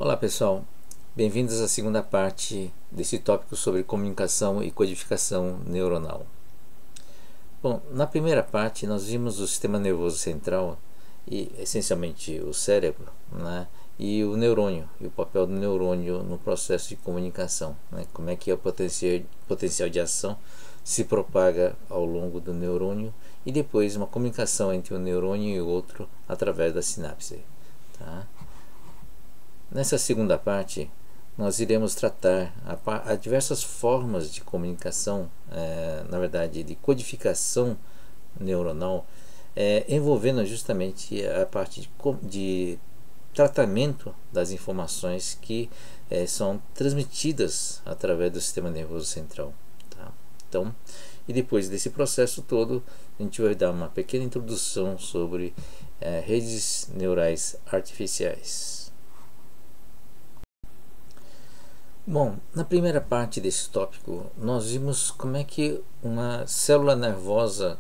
Olá pessoal, bem-vindos à segunda parte desse tópico sobre comunicação e codificação neuronal. Bom, na primeira parte nós vimos o sistema nervoso central e essencialmente o cérebro, né, e o neurônio e o papel do neurônio no processo de comunicação, né, como é que o potencial de ação se propaga ao longo do neurônio e depois uma comunicação entre um neurônio e o outro através da sinapse. Tá? Nessa segunda parte, nós iremos tratar a diversas formas de comunicação, na verdade, de codificação neuronal, envolvendo justamente a parte de tratamento das informações que são transmitidas através do sistema nervoso central. Tá? Então, e depois desse processo todo, a gente vai dar uma pequena introdução sobre redes neurais artificiais. Bom, na primeira parte desse tópico, nós vimos como é que uma célula nervosa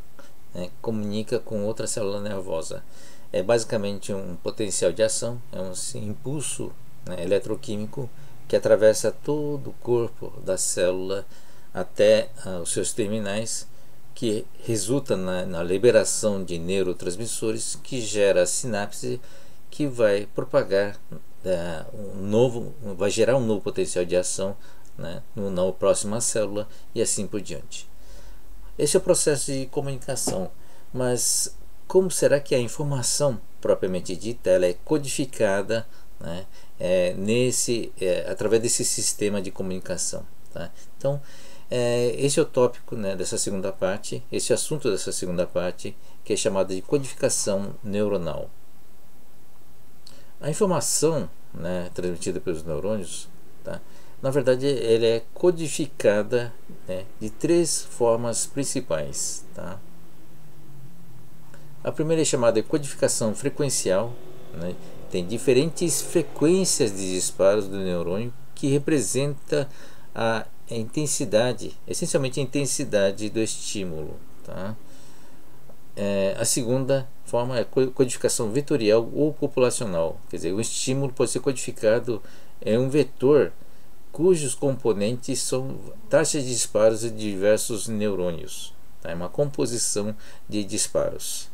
comunica com outra célula nervosa. É basicamente um potencial de ação, é um impulso eletroquímico que atravessa todo o corpo da célula até os seus terminais, que resulta na liberação de neurotransmissores que gera a sinapse, que vai propagar vai gerar um novo potencial de ação, né, na próxima célula e assim por diante. Esse é o processo de comunicação, mas como será que a informação propriamente dita ela é codificada, né, através desse sistema de comunicação? Tá? Então, esse é o tópico, né, dessa segunda parte, esse assunto dessa segunda parte, que é chamado de codificação neuronal. A informação, né, transmitida pelos neurônios, tá, na verdade, ela é codificada, né, de três formas principais. Tá? A primeira é chamada de codificação frequencial, né, tem diferentes frequências de disparos do neurônio que representa a intensidade, essencialmente a intensidade do estímulo. Tá? A segunda forma é codificação vetorial ou populacional, quer dizer, o estímulo pode ser codificado em um vetor cujos componentes são taxas de disparos de diversos neurônios. Tá? É uma composição de disparos.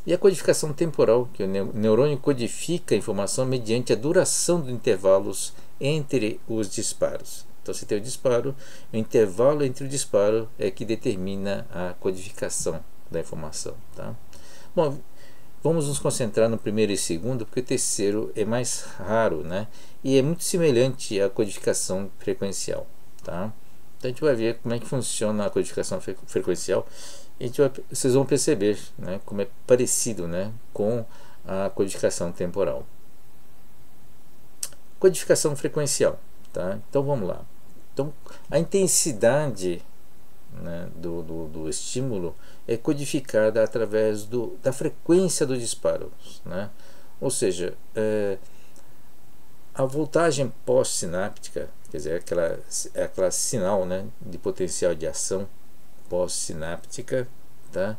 E a codificação temporal, que o neurônio codifica a informação mediante a duração dos intervalos entre os disparos. Então, você tem o disparo, o intervalo entre o disparo é que determina a codificação da informação. Tá? Bom, vamos nos concentrar no primeiro e segundo, porque o terceiro é mais raro, né? E é muito semelhante à codificação frequencial. Tá? Então, a gente vai ver como é que funciona a codificação frequencial e vocês vão perceber, né, como é parecido, né, com a codificação temporal. Codificação frequencial. Tá? Então, vamos lá. Então, a intensidade, né, do estímulo é codificada através da frequência do disparo, né? Ou seja, a voltagem pós-sináptica, quer dizer, aquela sinal, né, de potencial de ação pós-sináptica, tá?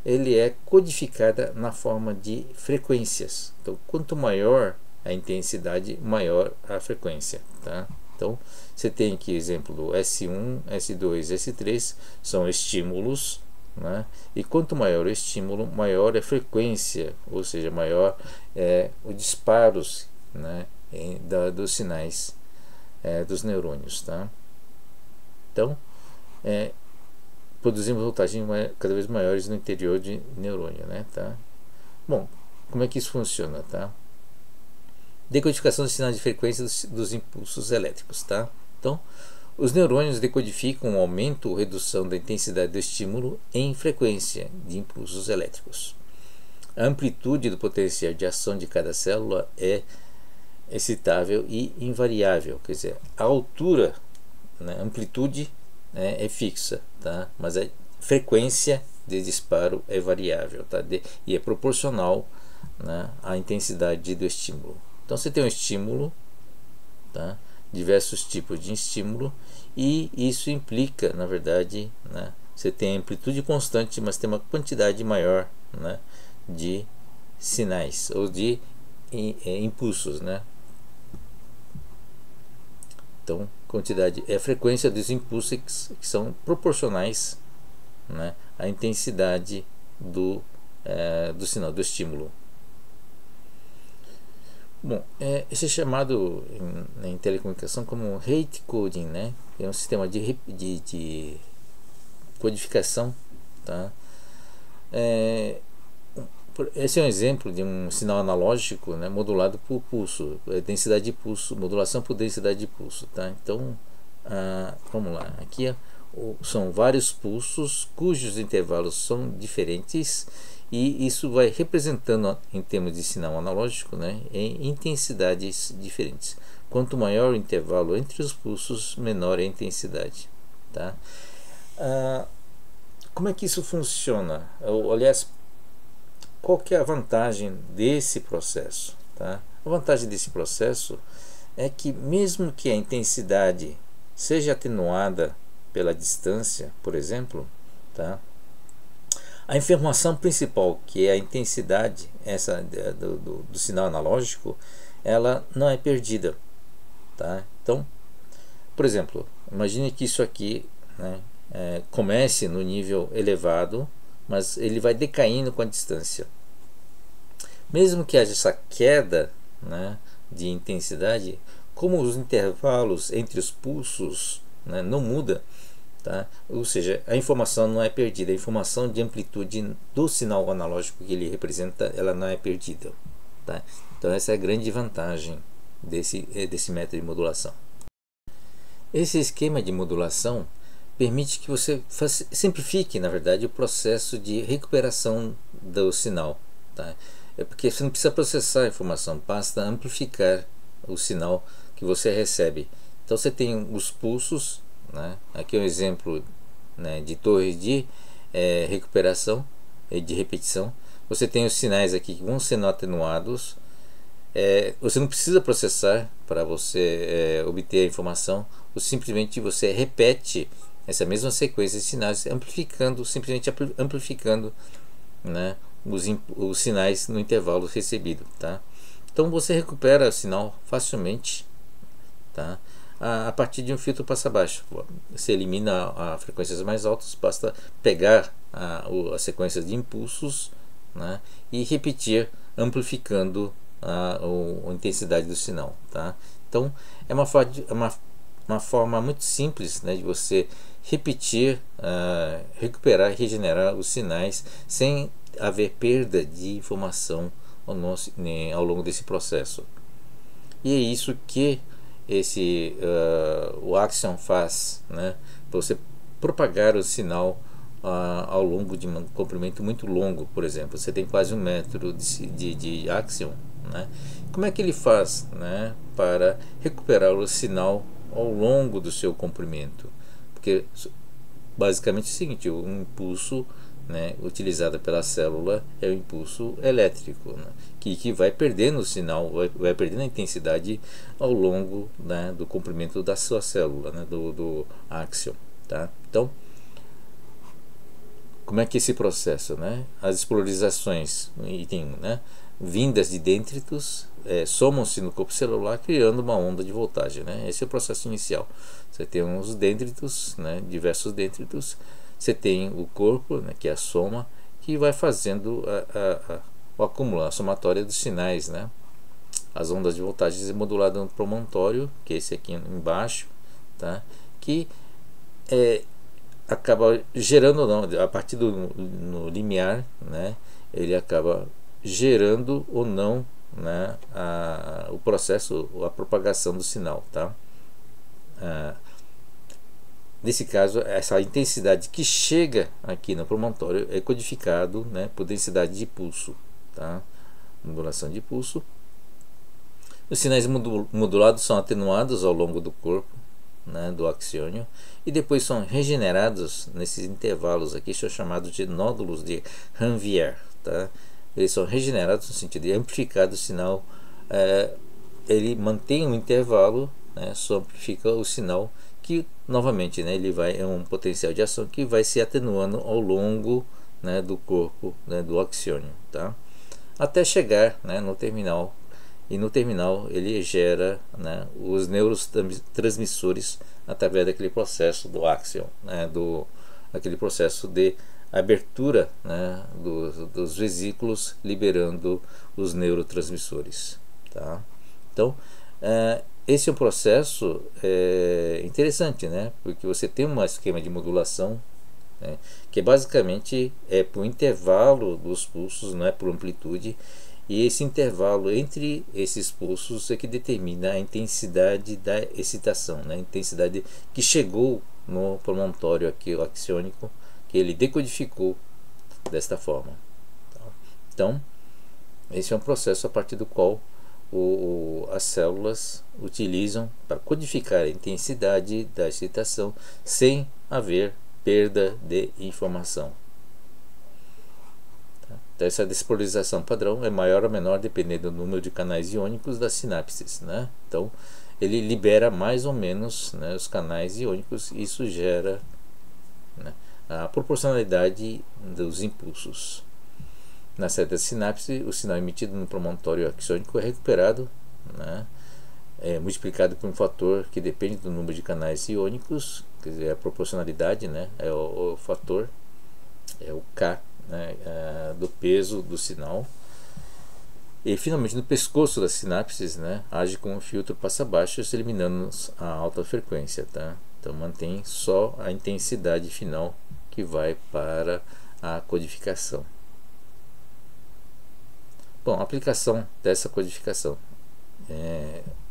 Ele é codificada na forma de frequências. Então, quanto maior a intensidade, maior a frequência. Tá? Então, você tem aqui exemplo do S1, S2, S3, são estímulos, né? E quanto maior o estímulo, maior é a frequência, ou seja, maior é os disparos, né, dos sinais dos neurônios. Tá? Então, produzimos voltagens cada vez maiores no interior de neurônio. Né? Tá? Bom, como é que isso funciona? Tá? Decodificação dos sinais de frequência dos impulsos elétricos. Tá? Então, os neurônios decodificam o aumento ou redução da intensidade do estímulo em frequência de impulsos elétricos. A amplitude do potencial de ação de cada célula é excitável e invariável, quer dizer, a altura, né, amplitude, né, é fixa, tá? Mas a frequência de disparo é variável, tá? E é proporcional, né, à intensidade do estímulo. Então você tem um estímulo, tá? Diversos tipos de estímulo, e isso implica, na verdade, né, você tem amplitude constante, mas tem uma quantidade maior, né, de sinais ou de impulsos, né, Então, quantidade é a frequência dos impulsos que são proporcionais, né, à intensidade do sinal, do estímulo. Bom, esse é chamado em telecomunicação como rate coding, né? É um sistema de codificação, tá? Esse é um exemplo de um sinal analógico, né, modulado por pulso, densidade de pulso, modulação por densidade de pulso, tá? Então, vamos lá, aqui são vários pulsos cujos intervalos são diferentes, e isso vai representando em termos de sinal analógico, né, em intensidades diferentes. Quanto maior o intervalo entre os pulsos, menor é a intensidade, tá? Como é que isso funciona? Aliás, qual que é a vantagem desse processo, tá? A vantagem desse processo é que, mesmo que a intensidade seja atenuada pela distância, por exemplo, tá? A informação principal, que é a intensidade do sinal analógico, ela não é perdida, tá? Então, por exemplo, imagine que isso aqui, né, comece no nível elevado, mas ele vai decaindo com a distância. Mesmo que haja essa queda, né, de intensidade, como os intervalos entre os pulsos, né, não muda, tá? Ou seja, a informação não é perdida, a informação de amplitude do sinal analógico que ele representa, ela não é perdida, tá? Então essa é a grande vantagem desse método de modulação. Esse esquema de modulação permite que você simplifique, na verdade, o processo de recuperação do sinal, tá? É porque você não precisa processar a informação, basta amplificar o sinal que você recebe. Então você tem os pulsos, né? Aqui é um exemplo, né, de torre de recuperação e de repetição. Você tem os sinais aqui que vão sendo atenuados. Você não precisa processar para você obter a informação, ou simplesmente você repete essa mesma sequência de sinais, simplesmente amplificando, né, os sinais no intervalo recebido, tá? Então você recupera o sinal facilmente, tá? A partir de um filtro passa-baixo. Você elimina as frequências mais altas, basta pegar as sequências de impulsos, né, e repetir, amplificando a intensidade do sinal, tá? Então é uma forma muito simples, né, de você repetir, recuperar e regenerar os sinais sem haver perda de informação ao longo desse processo. E é isso que o Axion faz, né, para você propagar o sinal ao longo de um comprimento muito longo. Por exemplo, você tem quase 1 metro de Axion, né? Como é que ele faz, né, para recuperar o sinal ao longo do seu comprimento? Porque basicamente é o seguinte: o impulso, né, utilizado pela célula é o impulso elétrico, né, que vai perdendo o sinal, vai perdendo a intensidade ao longo, né, do comprimento da sua célula, né, do Axion, tá? Então, como é que é esse processo, né? As espolarizações, item 1, né, vindas de dendritos, somam-se no corpo celular, criando uma onda de voltagem, né? Esse é o processo inicial. Você tem uns dendritos, né, diversos dendritos. Você tem o corpo, né, que é a soma, que vai fazendo o acúmulo, a somatória dos sinais, né? As ondas de voltagem moduladas no promontório, que é esse aqui embaixo, tá? Que acaba gerando ou não, a partir no limiar, né, ele acaba gerando ou não, né, o processo, a propagação do sinal, tá? Nesse caso, essa intensidade que chega aqui no promontório é codificado, né, por densidade de pulso, tá? Modulação de pulso. Os sinais modulados são atenuados ao longo do corpo, né, do axiônio, e depois são regenerados nesses intervalos aqui, são chamados de nódulos de Ranvier, tá? Eles são regenerados no sentido de amplificar o sinal, ele mantém um intervalo, né, só amplifica o sinal, que novamente, né, ele é um potencial de ação que vai se atenuando ao longo, né, do corpo, né, do axiônio, tá? Até chegar, né, no terminal, e no terminal ele gera, né, os neurotransmissores através daquele processo do axon, né, aquele processo de abertura, né, dos vesículos, liberando os neurotransmissores, tá? Então, esse é um processo interessante, né, porque você tem um esquema de modulação, né, que basicamente é por intervalo dos pulsos, não é por amplitude, e esse intervalo entre esses pulsos é que determina a intensidade da excitação, né, a intensidade que chegou no promontório aqui, o axiônico, que ele decodificou desta forma. Então, esse é um processo a partir do qual as células utilizam para codificar a intensidade da excitação sem haver perda de informação. Então, essa despolarização padrão é maior ou menor dependendo do número de canais iônicos das sinapses, né? Então, ele libera mais ou menos, né, os canais iônicos, e isso gera, né, a proporcionalidade dos impulsos. Na saída da sinapse, o sinal emitido no promontório axiônico é recuperado, né, multiplicado por um fator que depende do número de canais iônicos, quer dizer, a proporcionalidade, né, é o fator, é o K, né, do peso do sinal. E finalmente no pescoço das sinapses, né, age como um filtro passa-baixo, eliminando a alta frequência, tá? Então mantém só a intensidade final que vai para a codificação. Bom, aplicação dessa codificação.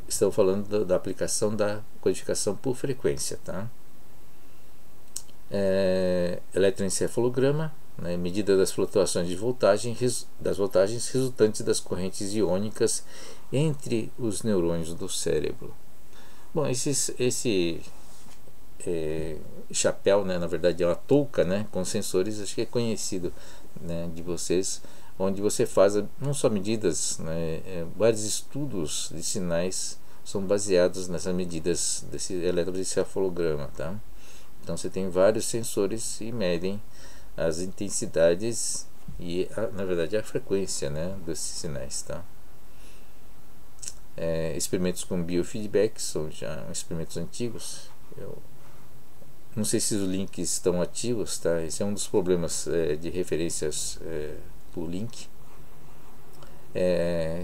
Estamos falando da aplicação da codificação por frequência, tá? Eletroencefalograma, né, medida das flutuações de voltagem, das voltagens resultantes das correntes iônicas entre os neurônios do cérebro. Bom, esse chapéu, né, na verdade é uma touca, né, com sensores, acho que é conhecido, né, de vocês, onde você faz não só medidas, né, vários estudos de sinais são baseados nessas medidas desse eletroencefalograma, tá? Então você tem vários sensores e medem as intensidades e na verdade a frequência, né, desses sinais, tá? Experimentos com biofeedback são já experimentos antigos. Eu não sei se os links estão ativos, tá? Esse é um dos problemas de referências por link.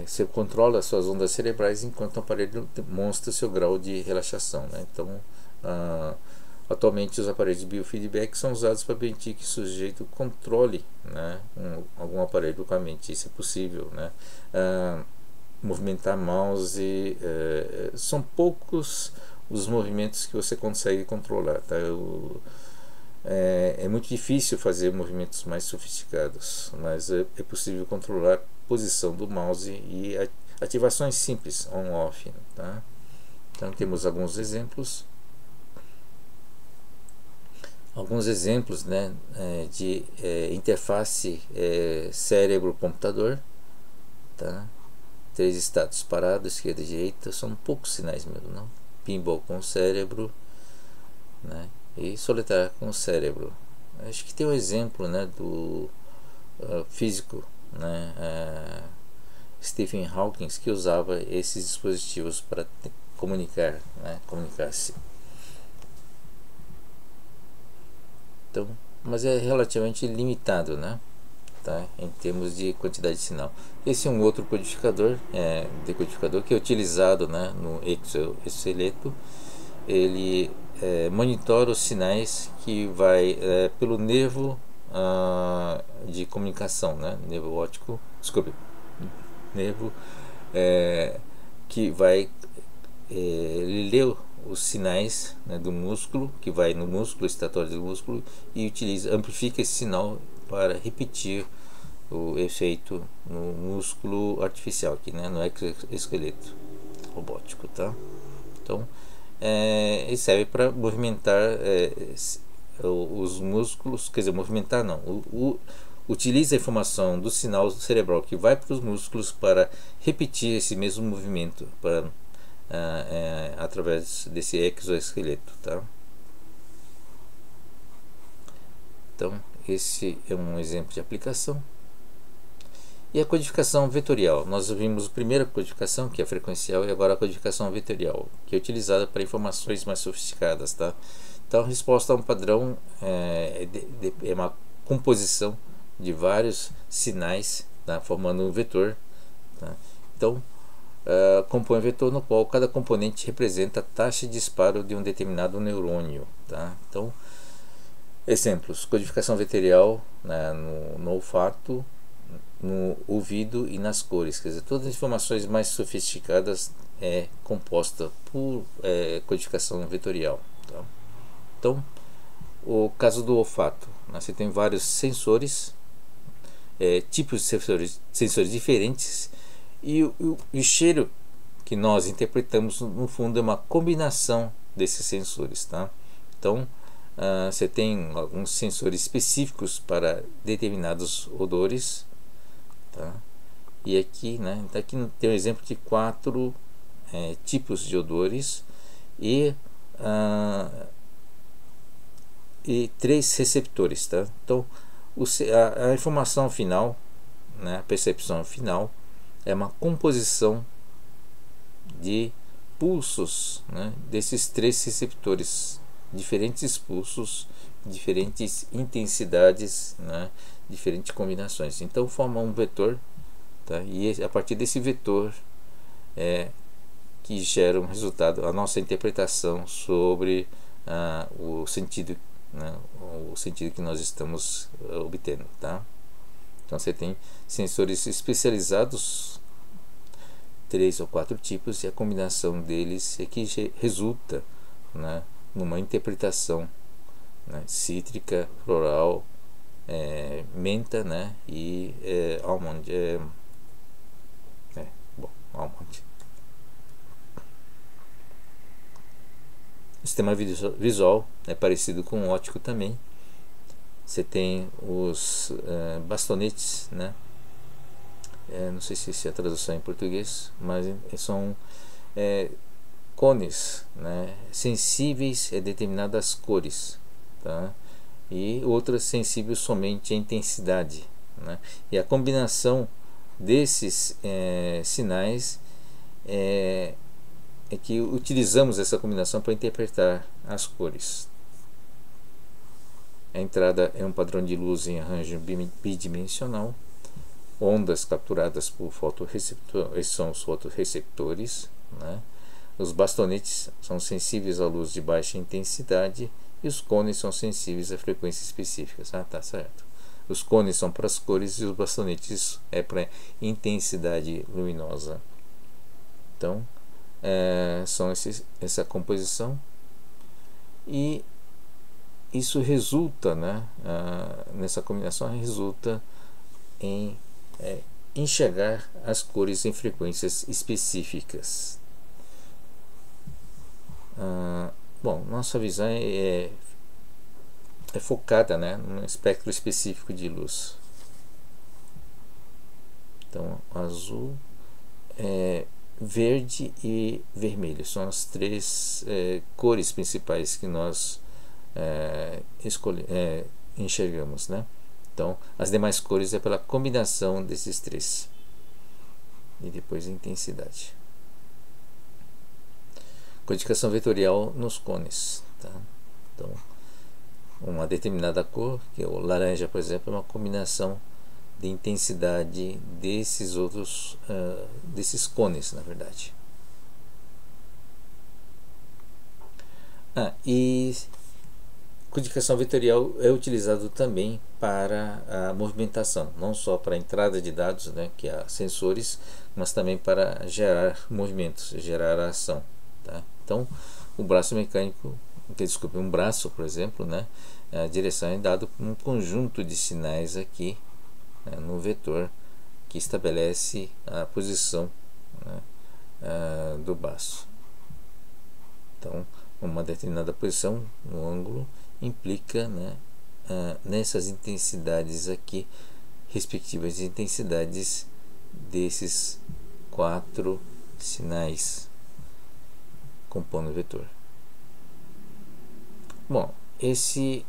Você controla as suas ondas cerebrais enquanto o aparelho demonstra seu grau de relaxação, né? Então, atualmente os aparelhos de biofeedback são usados para permitir que o sujeito controle, né, algum aparelho com a mente. Isso é possível, né? Movimentar mouse, são poucos os movimentos que você consegue controlar, tá? É muito difícil fazer movimentos mais sofisticados, mas é possível controlar a posição do mouse e ativações simples on-off, tá? Então temos alguns exemplos, né, de interface cérebro-computador, tá? 3 estados parados, esquerda e direita, são poucos sinais mesmo, não? Pinball com o cérebro, né? E soletar com o cérebro. Acho que tem um exemplo, né, do físico, né, Stephen Hawking, que usava esses dispositivos para comunicar, né, comunicar-se. Então, mas é relativamente limitado, né, tá, em termos de quantidade de sinal. Esse é um outro decodificador que é utilizado, né, no exoesqueleto. Ele monitora os sinais que vai pelo nervo de comunicação, né, nervo óptico, desculpe, nervo que vai ele lê os sinais, né, do músculo, que vai no músculo estatório do músculo, e amplifica esse sinal para repetir o efeito no músculo artificial aqui, né, no exoesqueleto robótico, tá? Então ele serve para movimentar os músculos, quer dizer, movimentar não, utiliza a informação do sinal cerebral que vai para os músculos para repetir esse mesmo movimento através desse exoesqueleto, tá? Então esse é um exemplo de aplicação. E a codificação vetorial? Nós vimos a primeira codificação, que é frequencial, e agora a codificação vetorial, que é utilizada para informações mais sofisticadas. Tá? Então, a resposta a um padrão é uma composição de vários sinais, tá? Formando um vetor. Tá? Então, compõe um vetor no qual cada componente representa a taxa de disparo de um determinado neurônio. Tá? Então, exemplos: codificação vetorial, né, no olfato, no ouvido e nas cores. Quer dizer, todas as informações mais sofisticadas é composta por codificação vetorial. Tá? Então, o caso do olfato, né, você tem vários sensores, tipos de sensores diferentes, e o cheiro que nós interpretamos no fundo é uma combinação desses sensores. Tá? Então, você tem alguns sensores específicos para determinados odores. Tá? E aqui, né, aqui tem um exemplo de 4 tipos de odores e 3 receptores. Tá? Então, a informação final, né, a percepção final, é uma composição de pulsos, né, desses 3 receptores, diferentes pulsos, diferentes intensidades, né, diferentes combinações. Então forma um vetor, tá? E a partir desse vetor que gera um resultado, a nossa interpretação sobre o sentido, né, o sentido que nós estamos obtendo. Tá? Então você tem sensores especializados, 3 ou 4 tipos, e a combinação deles é que resulta, né, numa interpretação, né, cítrica, floral, menta, né, e almond. Almond. O sistema visual é parecido com o óptico também. Você tem os bastonetes, né? Não sei se é a tradução em português, mas são cones, né, sensíveis a determinadas cores, tá? E outras sensíveis somente à intensidade, né? E a combinação desses sinais é que utilizamos essa combinação para interpretar as cores. A entrada é um padrão de luz em arranjo bidimensional, ondas capturadas por fotorreceptores, esses são os fotorreceptores, né? Os bastonetes são sensíveis à luz de baixa intensidade e os cones são sensíveis a frequências específicas. Tá certo. Os cones são para as cores e os bastonetes é para intensidade luminosa. Então, são essa composição, e isso resulta, né, nessa combinação resulta em enxergar as cores em frequências específicas. Bom, nossa visão é focada, né, num espectro específico de luz. Então, azul, verde e vermelho são as 3 cores principais que nós enxergamos, né? Então, as demais cores é pela combinação desses 3. E depois a intensidade. Codificação vetorial nos cones. Tá? Então, uma determinada cor, que é o laranja, por exemplo, é uma combinação de intensidade desses outros, desses cones, na verdade. E codificação vetorial é utilizado também para a movimentação, não só para a entrada de dados, né, que há sensores, mas também para gerar movimentos, gerar ação. Tá? Então, o braço mecânico, um braço, por exemplo, né, a direção é dado por um conjunto de sinais aqui, né, no vetor que estabelece a posição, né, do braço. Então, uma determinada posição no ângulo implica, né, nessas intensidades aqui, respectivas intensidades desses 4 sinais compondo o vetor. Bom, esse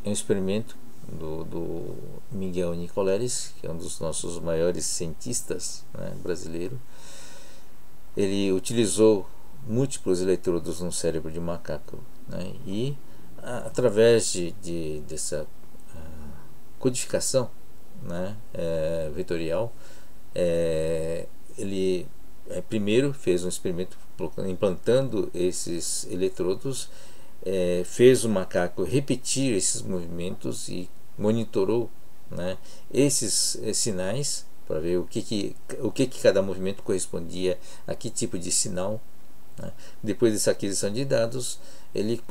é um experimento do Miguel Nicoleles, que é um dos nossos maiores cientistas, né, brasileiro. Ele utilizou múltiplos eletrodos no cérebro de macaco, né, e através dessa codificação, né, vetorial, ele primeiro fez um experimento implantando esses eletrodos, fez o macaco repetir esses movimentos e monitorou, né, esses sinais para ver o que cada movimento correspondia a que tipo de sinal, né. Depois dessa aquisição de dados, ele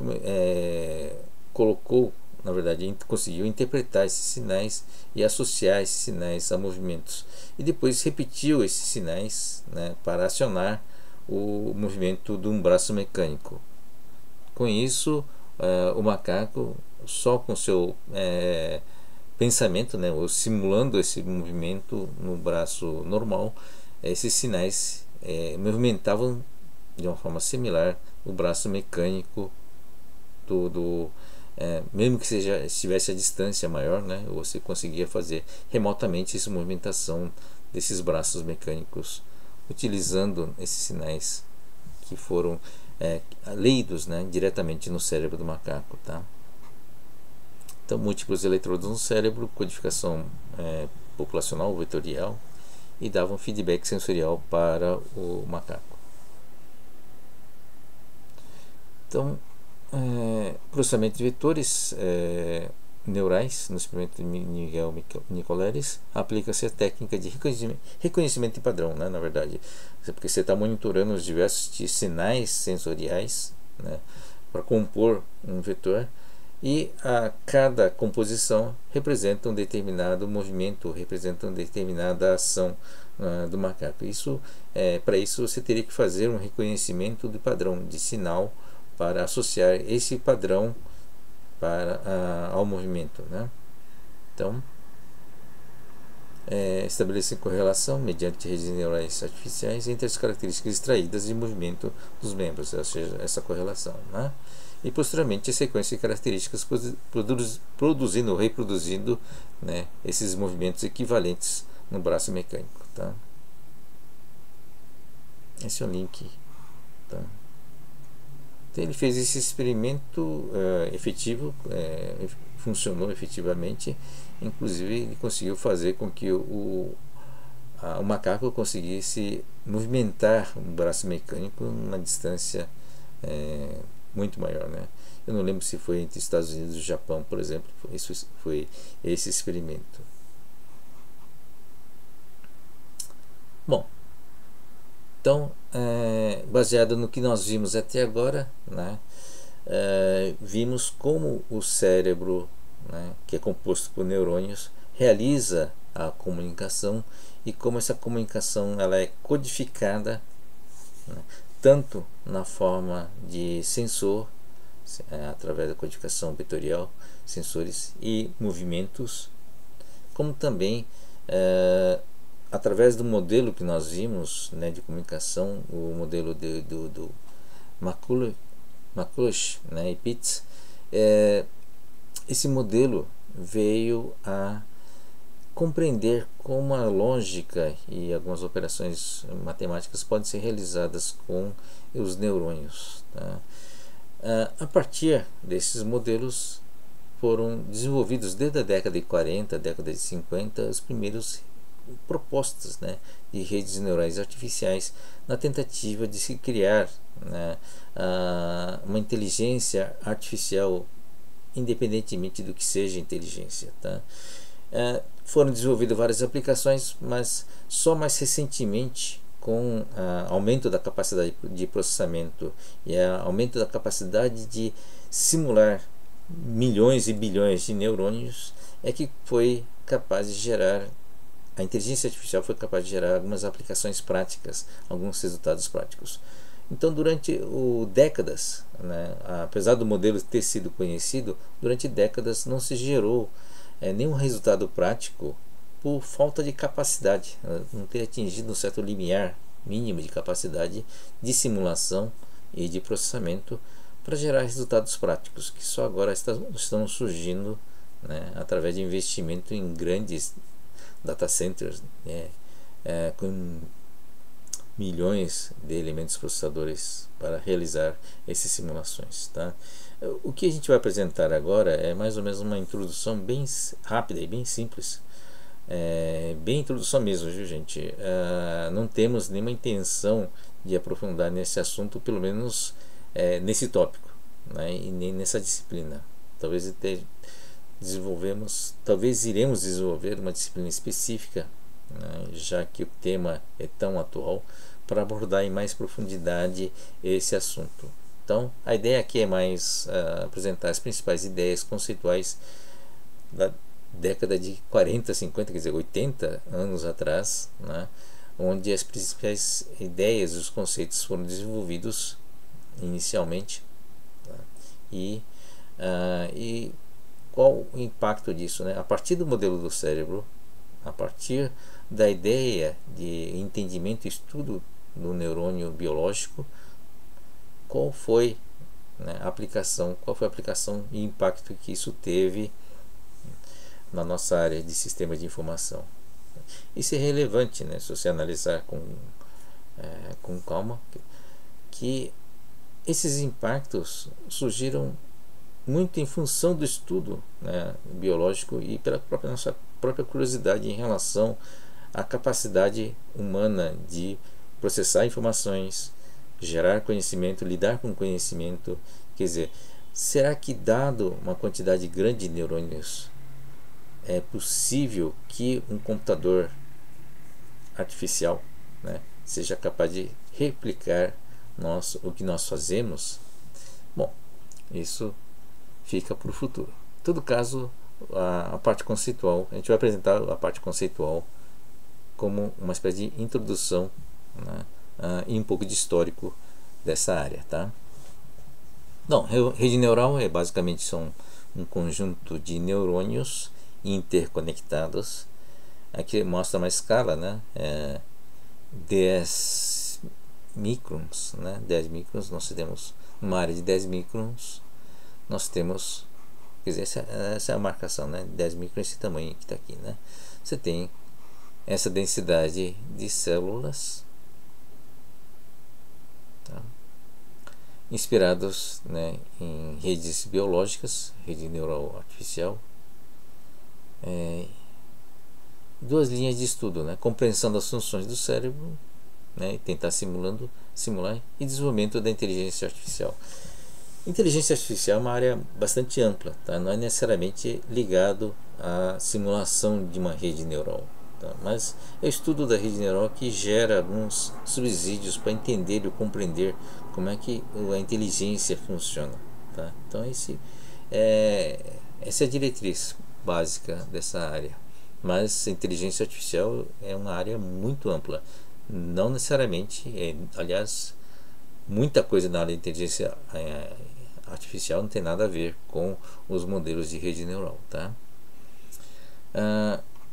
colocou, na verdade, conseguiu interpretar esses sinais e associar esses sinais a movimentos, e depois repetiu esses sinais, né, para acionar o movimento de um braço mecânico. Com isso, o macaco, só com seu pensamento, né, ou simulando esse movimento no braço normal, esses sinais movimentavam de uma forma similar o braço mecânico mesmo que estivesse a distância maior, né, você conseguia fazer remotamente essa movimentação desses braços mecânicos utilizando esses sinais que foram lidos, né, diretamente no cérebro do macaco, tá? Então, múltiplos eletrodos no cérebro, codificação populacional vetorial, e davam feedback sensorial para o macaco. Então, processamento de vetores neurais no experimento de Miguel Nicoleles, aplica-se a técnica de reconhecimento de padrão, né, na verdade, porque você está monitorando os diversos sinais sensoriais, né, para compor um vetor, e a cada composição representa um determinado movimento, representa uma determinada ação do macaco. Para isso você teria que fazer um reconhecimento de padrão, de sinal, para associar esse padrão ao movimento, né? Então, estabelecer correlação mediante redes neurais artificiais entre as características extraídas de movimento dos membros, ou seja, essa correlação, né? E posteriormente a sequência de características produzindo ou reproduzindo, né, esses movimentos equivalentes no braço mecânico, tá? Esse é o link, tá? Então ele fez esse experimento efetivo, funcionou efetivamente, inclusive ele conseguiu fazer com que o macaco conseguisse movimentar o braço mecânico numa distância muito maior, né? Eu não lembro se foi entre Estados Unidos e Japão, por exemplo. Isso foi esse experimento. Bom, então, baseado no que nós vimos até agora, né, vimos como o cérebro, né, que é composto por neurônios, realiza a comunicação, e como essa comunicação ela é codificada, né, tanto na forma de sensor, através da codificação vetorial, sensores e movimentos, como também através do modelo que nós vimos, né, de comunicação, o modelo do McCulloch, né, e Pitts. Esse modelo veio a compreender como a lógica e algumas operações matemáticas podem ser realizadas com os neurônios, tá? A partir desses modelos foram desenvolvidos desde a década de 40, década de 50, os primeiros propostas, né, de redes neurais artificiais, na tentativa de se criar, né, uma inteligência artificial, independentemente do que seja inteligência, tá? Foram desenvolvidas várias aplicações, mas só mais recentemente, com aumento da capacidade de processamento e aumento da capacidade de simular milhões e bilhões de neurônios, é que foi capaz de gerar, a inteligência artificial foi capaz de gerar algumas aplicações práticas, alguns resultados práticos. Então, durante décadas, né, apesar do modelo ter sido conhecido, durante décadas não se gerou nenhum resultado prático por falta de capacidade, não ter atingido um certo limiar mínimo de capacidade de simulação e de processamento para gerar resultados práticos, que só agora estão surgindo né, através de investimento em grandes data centers, né, com milhões de elementos processadores para realizar essas simulações, tá? O que a gente vai apresentar agora é mais ou menos uma introdução bem rápida e bem simples, bem introdução mesmo, viu, gente? Não temos nenhuma intenção de aprofundar nesse assunto, pelo menos nesse tópico, né, e nem nessa disciplina. Talvez iremos desenvolver uma disciplina específica, né, já que o tema é tão atual, para abordar em mais profundidade esse assunto. Então, a ideia aqui é mais apresentar as principais ideias conceituais da década de 40, 50, quer dizer, 80 anos atrás, né, onde as principais ideias e os conceitos foram desenvolvidos inicialmente, tá? E qual o impacto disso, né? A partir do modelo do cérebro, a partir da ideia de entendimento e estudo do neurônio biológico, qual foi a aplicação e impacto que isso teve na nossa área de sistema de informação. Isso é relevante, né, se você analisar com calma, que esses impactos surgiram muito em função do estudo, né, biológico e pela nossa própria curiosidade em relação à capacidade humana de processar informações, gerar conhecimento, lidar com conhecimento. Quer dizer, será que, dado uma quantidade grande de neurônios, é possível que um computador artificial, né, seja capaz de replicar o que nós fazemos? Bom, isso fica para o futuro. Em todo caso, a parte conceitual, a gente vai apresentar a parte conceitual como uma espécie de introdução, né, e um pouco de histórico dessa área, tá? Não, rede neural basicamente são um conjunto de neurônios interconectados. Aqui mostra uma escala, né? 10 microns, né? 10 microns, nós temos uma área de 10 microns, nós temos, quer dizer, essa é a marcação, né? 10 microns, esse tamanho que está aqui, né? Você tem essa densidade de células, tá, inspirados, né, em redes biológicas, rede neural artificial, duas linhas de estudo, né, compreensão das funções do cérebro, né, tentar simular e desenvolvimento da inteligência artificial. Inteligência artificial é uma área bastante ampla, tá? Não é necessariamente ligado à simulação de uma rede neural, tá? Mas é o estudo da rede neural que gera alguns subsídios para entender e compreender como é que a inteligência funciona, tá? Então essa é a diretriz básica dessa área. Mas a inteligência artificial é uma área muito ampla, não necessariamente, aliás, muita coisa na área de inteligência artificial não tem nada a ver com os modelos de rede neural, tá?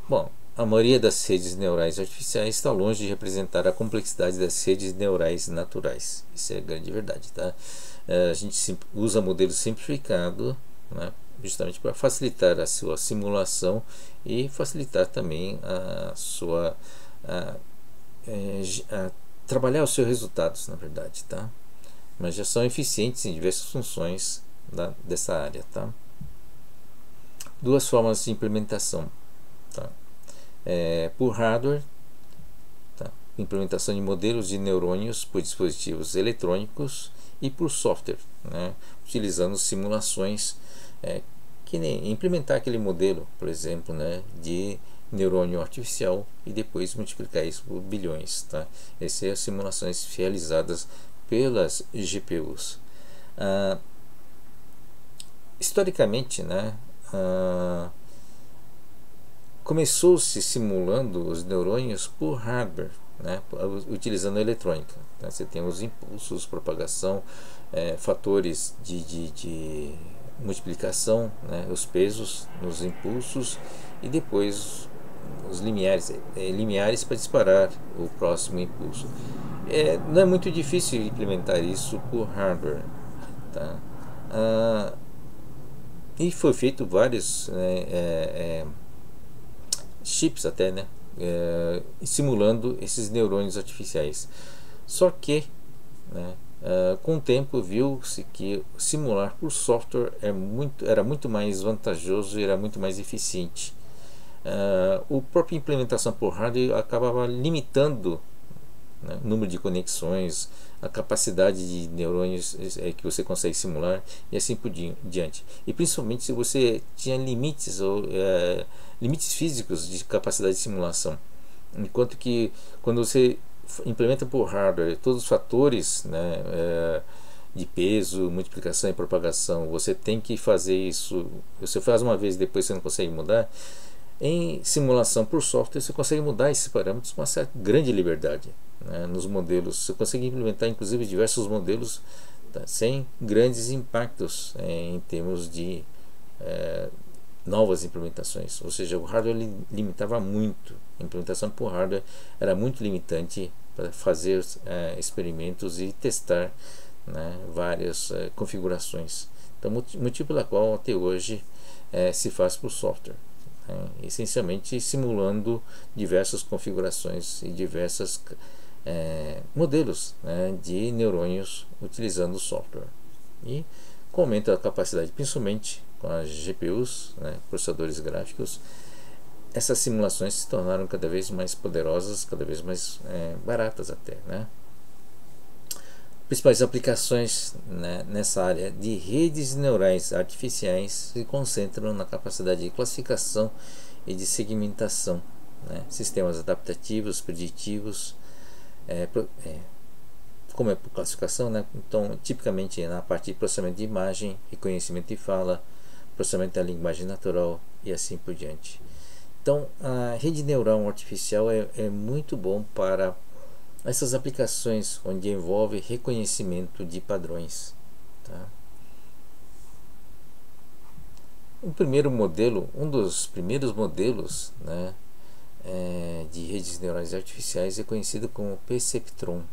Bom, a maioria das redes neurais artificiais está longe de representar a complexidade das redes neurais naturais. Isso é a grande verdade, tá? A gente usa modelo simplificado, né, justamente para facilitar a sua simulação e facilitar também a sua trabalhar os seus resultados, na verdade, tá? Mas já são eficientes em diversas funções dessa área, tá? Duas formas de implementação, tá? Por hardware, tá? Implementação de modelos de neurônios por dispositivos eletrônicos, e por software, né? Utilizando simulações, que nem implementar aquele modelo, por exemplo, né, de neurônio artificial e depois multiplicar isso por bilhões, tá? Essas são as simulações realizadas pelas GPUs. Historicamente, né, começou-se simulando os neurônios por hardware, né, utilizando a eletrônica, né? Você tem os impulsos, propagação, fatores de multiplicação, né, os pesos nos impulsos e depois os limiares para disparar o próximo impulso. Não é muito difícil implementar isso por hardware, tá? E foi feito vários chips até, né, simulando esses neurônios artificiais. Só que, né, com o tempo viu-se que simular por software era muito mais vantajoso e era muito mais eficiente. O próprio implementação por hardware acabava limitando, né, o número de conexões, a capacidade de neurônios que você consegue simular e assim por diante. E principalmente se você tinha limites ou limites físicos de capacidade de simulação. Enquanto que quando você implementa por hardware todos os fatores, né, de peso, multiplicação e propagação, você tem que fazer isso, você faz uma vez e depois você não consegue mudar. Em simulação por software você consegue mudar esses parâmetros com uma certa grande liberdade, né, nos modelos. Você consegue implementar inclusive diversos modelos, tá, sem grandes impactos em termos de novas implementações. Ou seja, o hardware limitava muito. A implementação por hardware era muito limitante para fazer experimentos e testar, né, várias configurações. Então, motivo pelo qual até hoje se faz por software, né, essencialmente simulando diversas configurações e diversos modelos, né, de neurônios utilizando o software. E aumenta a capacidade, principalmente com as GPUs, né, processadores gráficos. Essas simulações se tornaram cada vez mais poderosas, cada vez mais baratas até, né? Principais aplicações, né, nessa área de redes neurais artificiais se concentram na capacidade de classificação e de segmentação, né? Sistemas adaptativos, preditivos, como é por classificação, né? Então, tipicamente na parte de processamento de imagem, reconhecimento de fala, processamento da linguagem natural e assim por diante. Então, a rede neural artificial é muito bom para essas aplicações onde envolve reconhecimento de padrões, tá? Um dos primeiros modelos, né, de redes neurais artificiais é conhecido como Perceptron.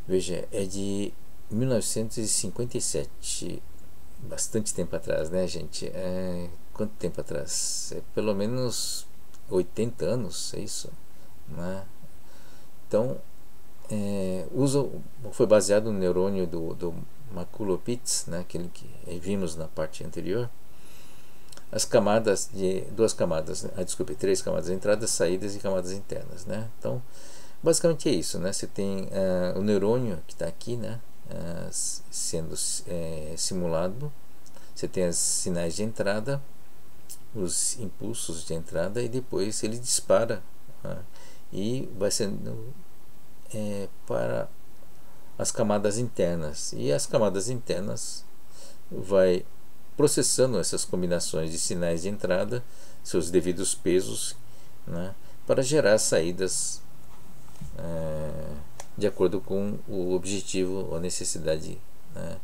Veja, é de 1957, bastante tempo atrás, né, gente? Quanto tempo atrás? Pelo menos 80 anos, é isso, né? Então, foi baseado no neurônio do Maculo-Pitts, né, aquele que vimos na parte anterior. As camadas de três camadas: entradas, saídas e camadas internas, né? Então, basicamente é isso, né? Você tem o neurônio que está aqui, né, sendo simulado. Você tem os sinais de entrada, os impulsos de entrada, e depois ele dispara, né, e vai sendo para as camadas internas, e as camadas internas vai processando essas combinações de sinais de entrada, seus devidos pesos, né, para gerar saídas de acordo com o objetivo ou necessidade, né,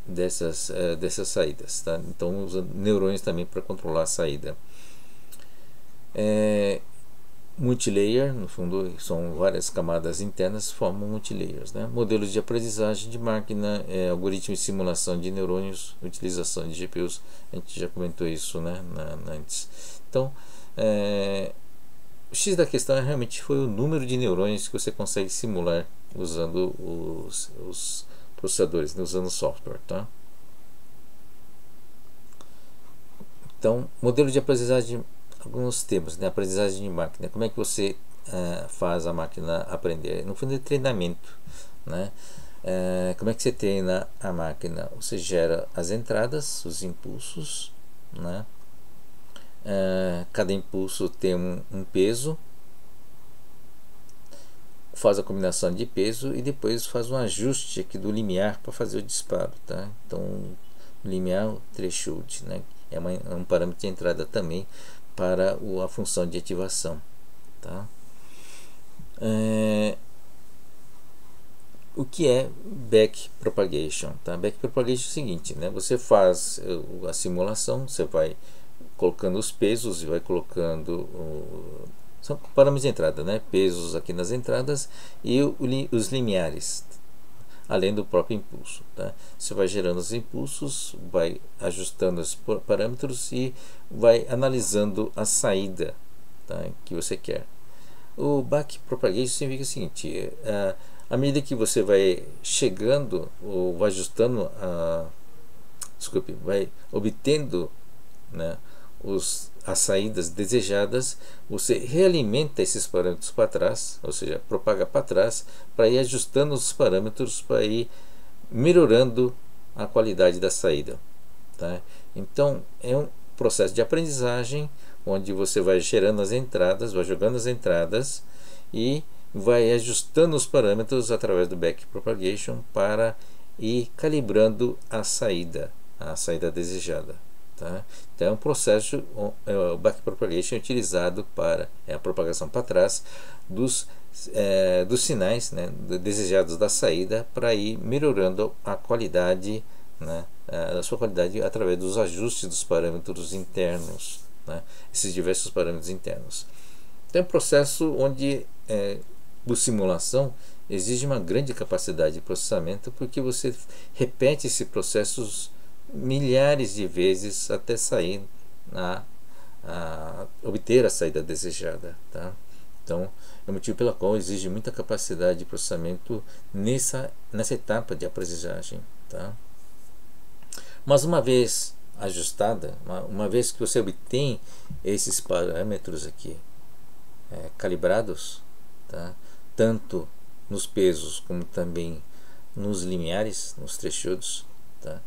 dessas saídas, tá? Então usa neurônios também para controlar a saída. Multilayer, no fundo, são várias camadas internas que formam multilayers, né? Modelos de aprendizagem de máquina, algoritmos de simulação de neurônios, utilização de GPUs, a gente já comentou isso, né, antes. Então, o X da questão realmente foi o número de neurônios que você consegue simular usando os processadores, né, usando o software, tá? Então, modelo de aprendizagem, alguns temas, né? Aprendizagem de máquina. Como é que você faz a máquina aprender? No fundo é treinamento, né? Como é que você treina a máquina? Você gera as entradas, os impulsos, né? Cada impulso tem um peso, faz a combinação de peso e depois faz um ajuste aqui do limiar para fazer o disparo, tá? Então, o limiar, o threshold, né, é um parâmetro de entrada também para a função de ativação, tá? O que é backpropagation, tá? Backpropagation é o seguinte, né? Você faz a simulação, você vai colocando os pesos e vai colocando são parâmetros de entrada, né? Pesos aqui nas entradas e os limiares. além do próprio impulso, tá? Você vai gerando os impulsos, vai ajustando os parâmetros e vai analisando a saída, tá, que você quer. O backpropagation significa o seguinte: à medida que você vai chegando ou vai ajustando vai obtendo, né, as saídas desejadas, você realimenta esses parâmetros para trás, ou seja, propaga para trás, para ir ajustando os parâmetros, para ir melhorando a qualidade da saída, tá? Então é um processo de aprendizagem onde você vai gerando as entradas, vai jogando as entradas e vai ajustando os parâmetros através do backpropagation para ir calibrando a saída desejada, tá? Então é um processo, o backpropagation é utilizado para a propagação para trás dos sinais, né, desejados da saída, para ir melhorando a qualidade, né, a sua qualidade através dos ajustes dos parâmetros internos, né, esses diversos parâmetros internos. Então é um processo onde por simulação exige uma grande capacidade de processamento, porque você repete esse processo milhares de vezes até sair obter a saída desejada, tá? Então é o motivo pelo qual exige muita capacidade de processamento nessa etapa de aprendizagem, tá? Mas uma vez ajustada, uma vez que você obtém esses parâmetros aqui calibrados, tá, tanto nos pesos como também nos limiares, nos thresholds, tá?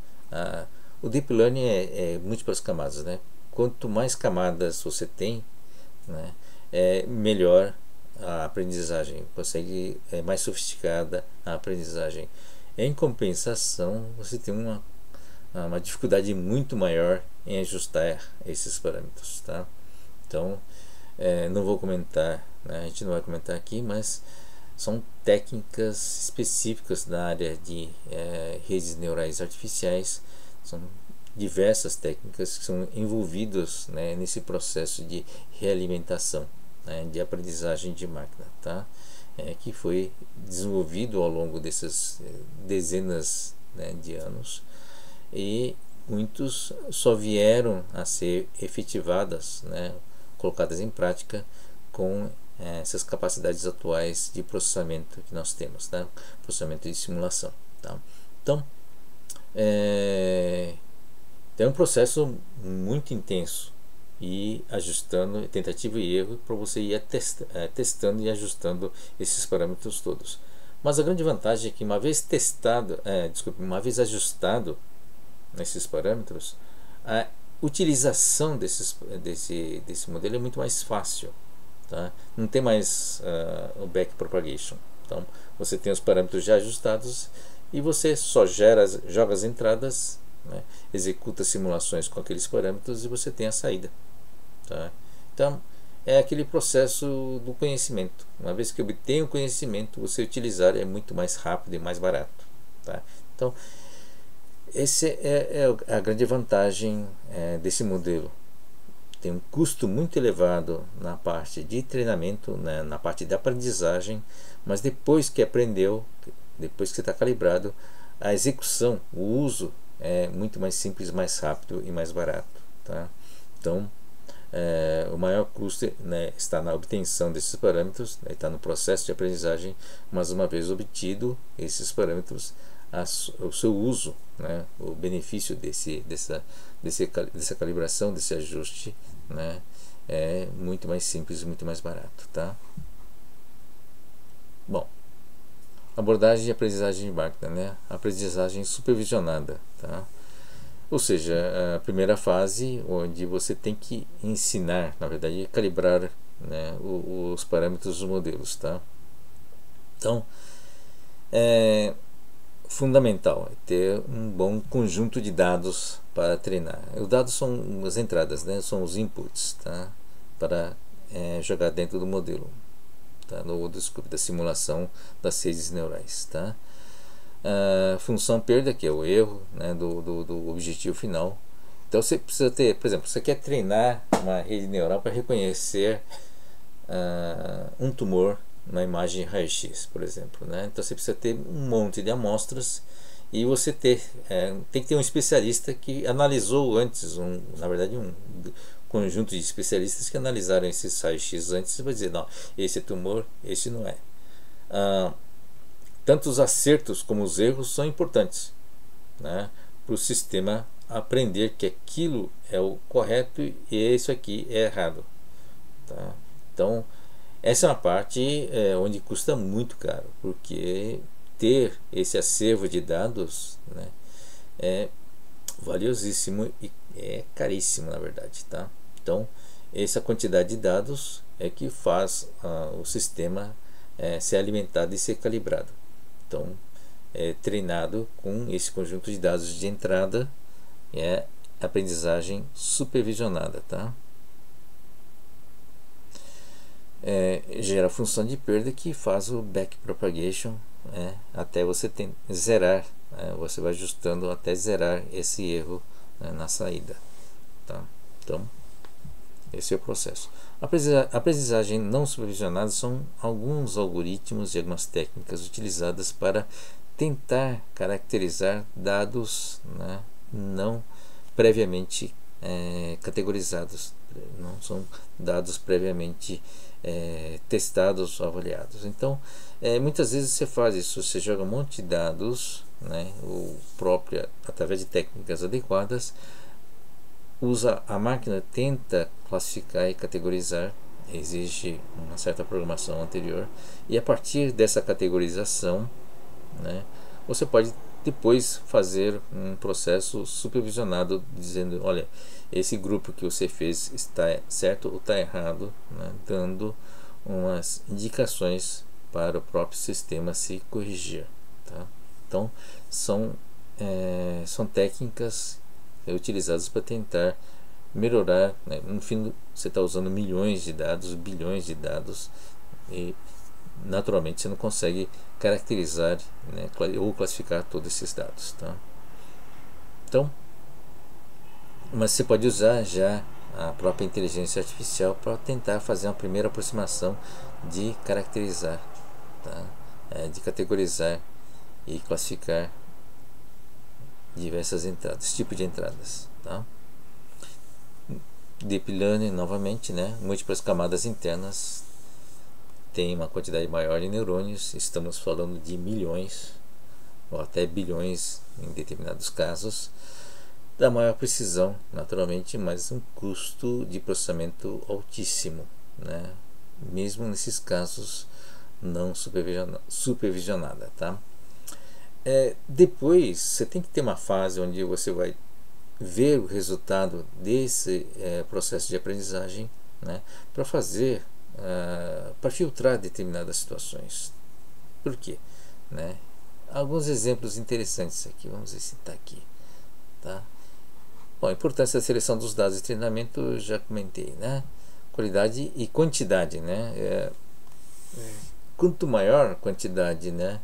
O Deep Learning é múltiplas camadas, né? Quanto mais camadas você tem, né, melhor a aprendizagem, é mais sofisticada a aprendizagem. Em compensação, você tem uma dificuldade muito maior em ajustar esses parâmetros, tá? Então não vou comentar, né, a gente não vai comentar aqui, mas são técnicas específicas da área de redes neurais artificiais. São diversas técnicas que são envolvidas, né, nesse processo de realimentação, né, de aprendizagem de máquina, tá? Que foi desenvolvido ao longo dessas dezenas, né, de anos, e muitos só vieram a ser efetivadas, né, colocadas em prática com essas capacidades atuais de processamento que nós temos, tá? Processamento de simulação, tá? Então é um processo muito intenso e ajustando, tentativa e erro, para você ir testando e ajustando esses parâmetros todos. Mas a grande vantagem é que uma vez uma vez ajustado esses parâmetros, a utilização desse modelo é muito mais fácil, tá? Não tem mais o backpropagation. Então você tem os parâmetros já ajustados e você só joga as entradas, né, executa simulações com aqueles parâmetros e você tem a saída, tá? Então é aquele processo do conhecimento. Uma vez que obtém o conhecimento, você utilizar é muito mais rápido e mais barato, tá? Então essa é a grande vantagem desse modelo. Tem um custo muito elevado na parte de treinamento, né, na parte de aprendizagem, mas depois que aprendeu, depois que está calibrado, a execução, o uso é muito mais simples, mais rápido e mais barato, tá? Então o maior custo, né, está na obtenção desses parâmetros, né, está no processo de aprendizagem, mas uma vez obtido esses parâmetros, o seu uso, né, o benefício dessa calibração, desse ajuste, né, é muito mais simples e muito mais barato, tá? Bom, abordagem de aprendizagem de máquina, né? Aprendizagem supervisionada, tá? Ou seja, a primeira fase onde você tem que ensinar, na verdade, calibrar, né, os parâmetros dos modelos, tá? Então fundamental ter um bom conjunto de dados para treinar. Os dados são as entradas, né? São os inputs, tá? Para jogar dentro do modelo, tá? Da simulação das redes neurais, tá? A função perda, que é o erro, né, do objetivo final. Então você precisa ter, por exemplo, você quer treinar uma rede neural para reconhecer um tumor uma imagem raio-x, por exemplo, né? Então você precisa ter um monte de amostras e você tem que ter um especialista que analisou antes, na verdade um conjunto de especialistas que analisaram esses raios-x antes e vai dizer, não, esse é tumor, esse não é. Tanto os acertos como os erros são importantes, né, para o sistema aprender que aquilo é o correto e isso aqui é errado, tá? Então essa é uma parte onde custa muito caro, porque ter esse acervo de dados, né, é valiosíssimo e é caríssimo, na verdade, tá? Então essa quantidade de dados é que faz o sistema ser alimentado e ser calibrado. Então treinado com esse conjunto de dados de entrada, aprendizagem supervisionada, tá? Gera a função de perda que faz o backpropagation até você zerar, você vai ajustando até zerar esse erro, né, na saída, tá? Então esse é o processo. A aprendizagem não supervisionada são alguns algoritmos e algumas técnicas utilizadas para tentar caracterizar dados, né, não previamente categorizados, não são dados previamente testados ou avaliados. Então muitas vezes você faz isso, você joga um monte de dados, né, através de técnicas adequadas, a máquina tenta classificar e categorizar, exige uma certa programação anterior, e a partir dessa categorização, né, você pode depois fazer um processo supervisionado dizendo, olha, esse grupo que você fez está certo ou está errado, né, dando umas indicações para o próprio sistema se corrigir, tá? Então são técnicas utilizadas para tentar melhorar, né? No fim você está usando milhões de dados, bilhões de dados, e naturalmente você não consegue caracterizar, né, ou classificar todos esses dados, tá? Então, mas você pode usar já a própria inteligência artificial para tentar fazer uma primeira aproximação de caracterizar, tá? De categorizar e classificar diversas entradas, tipos de entradas, tá? Deep Learning, novamente, né, múltiplas camadas internas, tem uma quantidade maior de neurônios, estamos falando de milhões ou até bilhões em determinados casos, da maior precisão, naturalmente, mas um custo de processamento altíssimo, né, mesmo nesses casos não supervisionada, tá? Depois você tem que ter uma fase onde você vai ver o resultado desse processo de aprendizagem, né, para fazer, para filtrar determinadas situações. Por quê? Né? Alguns exemplos interessantes aqui, vamos citar aqui, tá? Bom, a importância da seleção dos dados de treinamento eu já comentei, né? Qualidade e quantidade, né? Quanto maior a quantidade, né,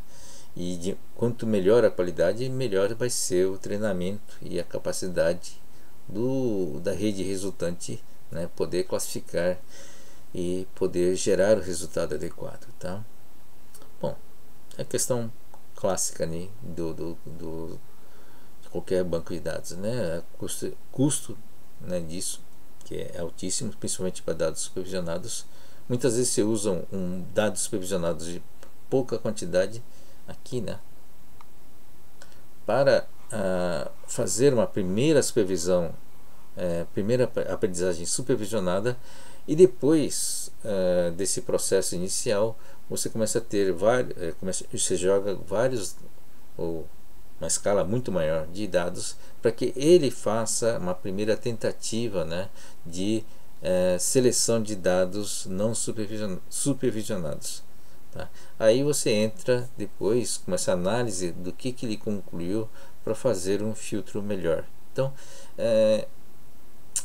quanto melhor a qualidade, melhor vai ser o treinamento e a capacidade da rede resultante, né, poder classificar e poder gerar o resultado adequado, tá? Bom, é a questão clássica, né, de qualquer banco de dados, né? Custo, né, disso, que é altíssimo, principalmente para dados supervisionados. Muitas vezes você usa dados supervisionados de pouca quantidade aqui, né, para fazer uma primeira supervisão, primeira aprendizagem supervisionada, e depois desse processo inicial você começa a ter você joga vários, ou uma escala muito maior de dados, para que ele faça uma primeira tentativa, né, de seleção de dados não supervisionados, tá? Aí você entra depois com essa análise do que ele concluiu para fazer um filtro melhor. Então,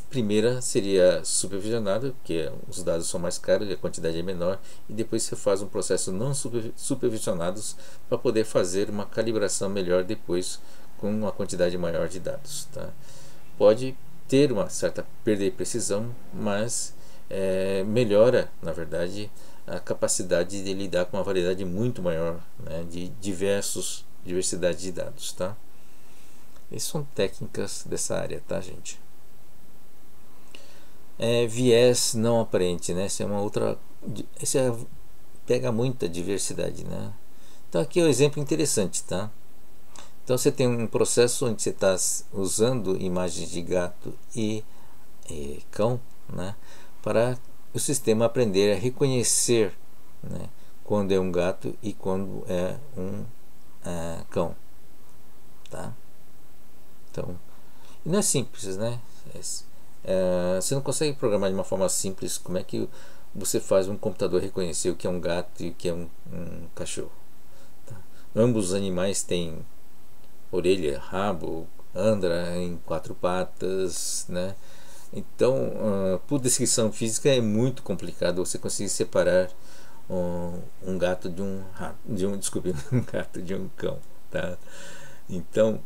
primeira seria supervisionado, porque os dados são mais caros e a quantidade é menor, e depois você faz um processo não supervisionados para poder fazer uma calibração melhor depois com uma quantidade maior de dados, tá? Pode ter uma certa perda de precisão, mas melhora, na verdade, a capacidade de lidar com uma variedade muito maior, né, de diversidade de dados, tá? Essas são técnicas dessa área, tá, gente? Viés não aparente, né? Essa é uma outra, pega muita diversidade, né? Então aqui é um exemplo interessante, tá? Então você tem um processo onde você está usando imagens de gato e cão, né, para o sistema aprender a reconhecer, né, quando é um gato e quando é um cão, tá? Então, não é simples, né? Você não consegue programar de uma forma simples como é que você faz um computador reconhecer o que é um gato e o que é um cachorro, tá? Ambos os animais têm orelha, rabo, anda em 4 patas, né? Então, por descrição física é muito complicado você conseguir separar um gato de um rato, desculpe, um gato de um cão, tá? Então,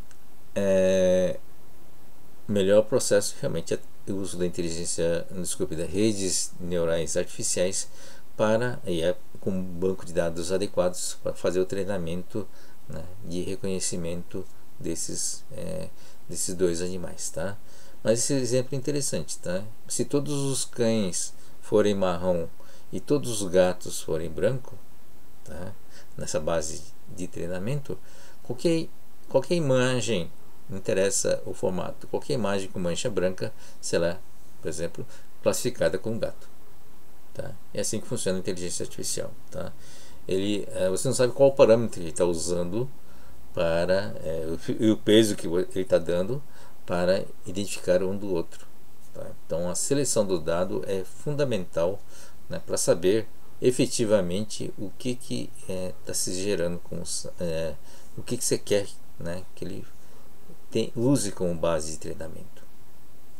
o melhor processo realmente é o uso da das redes neurais artificiais com um banco de dados adequados para fazer o treinamento, né, de reconhecimento desses dois animais, tá? Mas esse exemplo é interessante, tá? Se todos os cães forem marrom e todos os gatos forem branco, tá? Nessa base de treinamento, qualquer imagem, não interessa o formato, qualquer imagem com mancha branca será, por exemplo, classificada como gato, tá? É assim que funciona a inteligência artificial, tá? Você não sabe qual parâmetro ele está usando para e o peso que ele está dando para identificar um do outro, tá? Então a seleção do dado é fundamental, né, para saber efetivamente o que está se gerando o que você quer, né, que ele use como base de treinamento.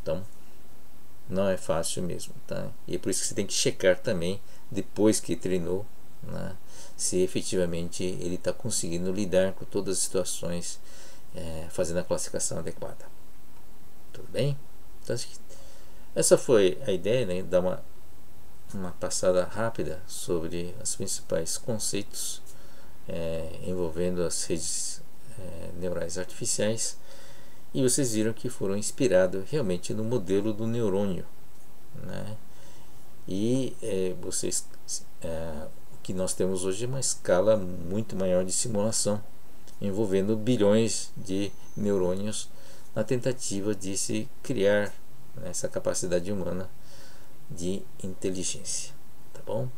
Então não é fácil mesmo, tá? E é por isso que você tem que checar também depois que treinou, né, se efetivamente ele está conseguindo lidar com todas as situações, fazendo a classificação adequada. Tudo bem? Então, essa foi a ideia, né? Dar uma passada rápida sobre os principais conceitos envolvendo as redes neurais artificiais, e vocês viram que foram inspirados realmente no modelo do neurônio, né? E o que nós temos hoje é uma escala muito maior de simulação, envolvendo bilhões de neurônios na tentativa de se criar, né, essa capacidade humana de inteligência, tá bom?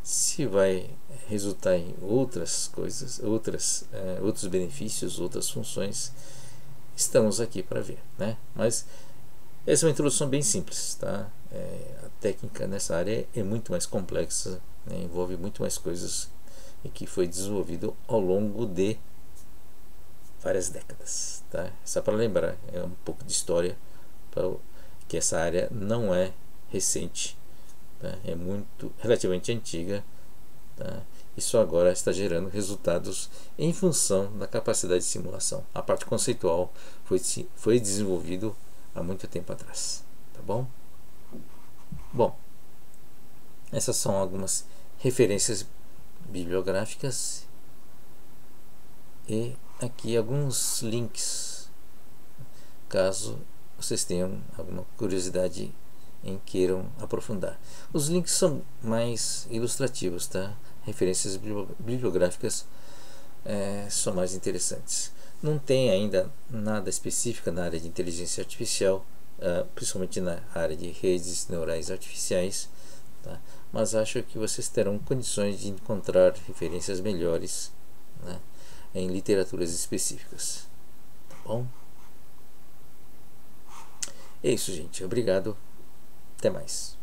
Se vai resultar em outras coisas, outros benefícios, outras funções, estamos aqui para ver, né? Mas essa é uma introdução bem simples, tá? A técnica nessa área é muito mais complexa, né? Envolve muito mais coisas e que foi desenvolvido ao longo de várias décadas, tá? Só para lembrar, é um pouco de história, que essa área não é recente, tá? É relativamente antiga, tá? E só agora está gerando resultados em função da capacidade de simulação. A parte conceitual foi desenvolvido há muito tempo atrás, tá bom? Bom, essas são algumas referências bibliográficas e aqui alguns links, caso vocês tenham alguma curiosidade em queiram aprofundar. Os links são mais ilustrativos, tá? Referências bibliográficas são mais interessantes. Não tem ainda nada específico na área de inteligência artificial, principalmente na área de redes neurais artificiais, tá? Mas acho que vocês terão condições de encontrar referências melhores, né, em literaturas específicas, tá bom? É isso, gente. Obrigado. Até mais.